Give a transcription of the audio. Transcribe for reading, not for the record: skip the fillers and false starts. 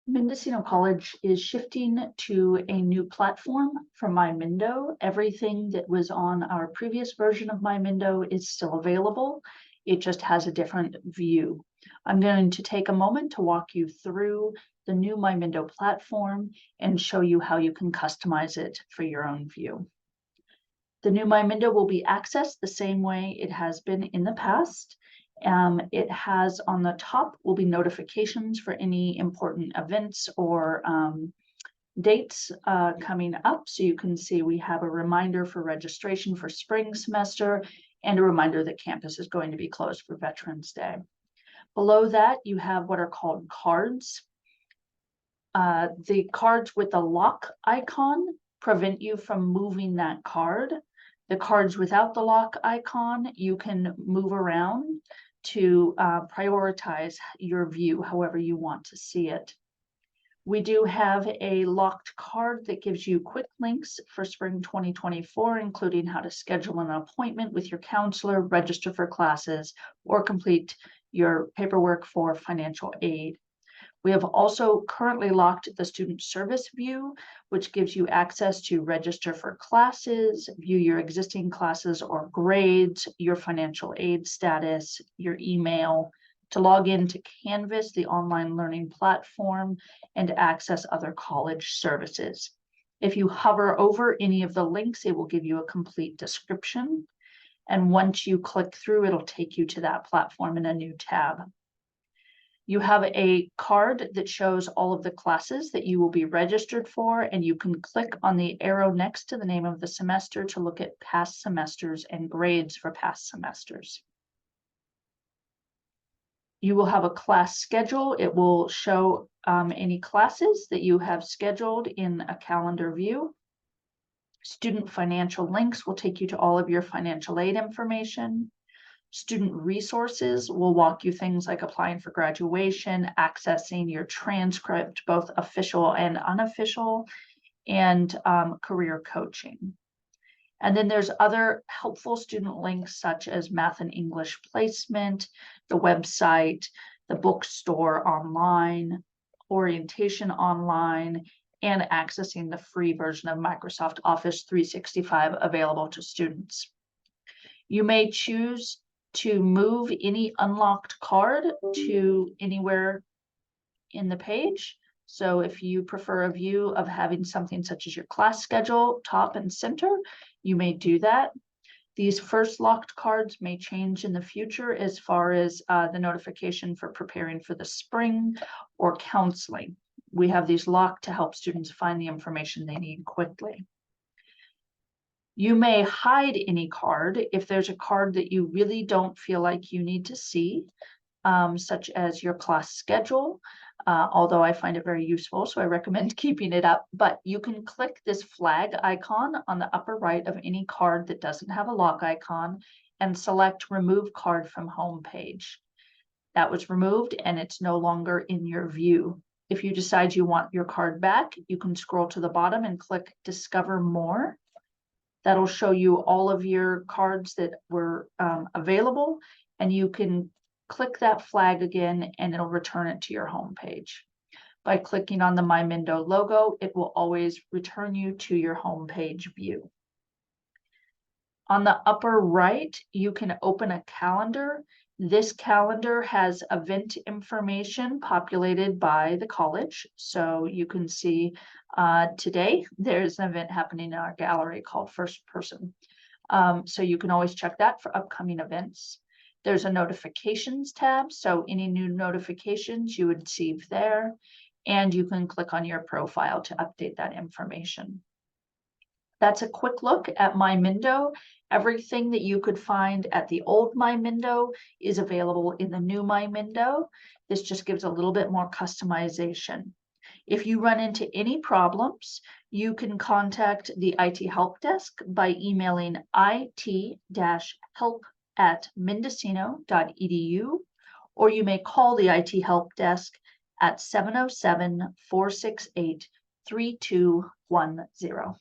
Mendocino College is shifting to a new platform for MyMendo. Everything that was on our previous version of MyMendo is still available. It just has a different view. I'm going to take a moment to walk you through the new MyMendo platform and show you how you can customize it for your own view. The new MyMendo will be accessed the same way it has been in the past. It has on the top will be notifications for any important events or dates coming up. So you can see we have a reminder for registration for spring semester and a reminder that campus is going to be closed for Veterans Day. Below that, you have what are called cards. The cards with the lock icon prevent you from moving that card. The cards without the lock icon, you can move around to prioritize your view however you want to see it. We do have a locked card that gives you quick links for spring 2024, including how to schedule an appointment with your counselor, register for classes, or complete your paperwork for financial aid. We have also currently locked the student service view, which gives you access to register for classes, view your existing classes or grades, your financial aid status, your email, to log into Canvas, the online learning platform, and access other college services. If you hover over any of the links, it will give you a complete description. And once you click through, it'll take you to that platform in a new tab. You have a card that shows all of the classes that you will be registered for, and you can click on the arrow next to the name of the semester to look at past semesters and grades for past semesters. You will have a class schedule. It will show any classes that you have scheduled in a calendar view. Student financial links will take you to all of your financial aid information. Student resources will walk you things like applying for graduation, accessing your transcript, both official and unofficial, and career coaching. And then there's other helpful student links such as math and English placement, the website, the bookstore online, orientation online, and accessing the free version of Microsoft Office 365 available to students. You may choose to move any unlocked card to anywhere in the page. So if you prefer a view of having something such as your class schedule, top and center, you may do that. These first locked cards may change in the future as far as the notification for preparing for the spring or counseling. We have these locked to help students find the information they need quickly. You may hide any card if there's a card that you really don't feel like you need to see, such as your class schedule, although I find it very useful, so I recommend keeping it up. But you can click this flag icon on the upper right of any card that doesn't have a lock icon and select Remove Card from Home page. That was removed and it's no longer in your view. If you decide you want your card back, you can scroll to the bottom and click Discover More. That'll show you all of your cards that were available, and you can click that flag again and it'll return it to your home page. By clicking on the MyMendo logo, it will always return you to your home page view. On the upper right, you can open a calendar. This calendar has event information populated by the college. So you can see today there's an event happening in our gallery called First Person. So you can always check that for upcoming events. There's a notifications tab. So any new notifications you would receive there. And you can click on your profile to update that information. That's a quick look at MyMendo. Everything that you could find at the old MyMendo is available in the new MyMendo. This just gives a little bit more customization. If you run into any problems, you can contact the IT Help Desk by emailing it-help@mendocino.edu, or you may call the IT Help Desk at 707-468-3210.